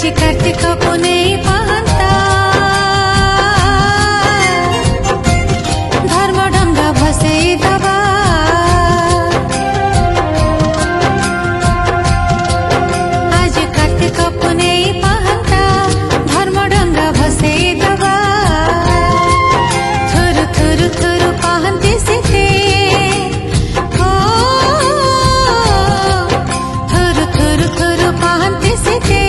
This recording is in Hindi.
आज कार्तिक पुनै पाहन्ता धर्मढङ्ग भसे दबा आज कार्तिक पुनै पाहन्ता धर्मढङ्ग भसे दबा थुरु थुरु थुरु पाहन्ती सिते थुरु थुरु थुरु पाहन्ती सिते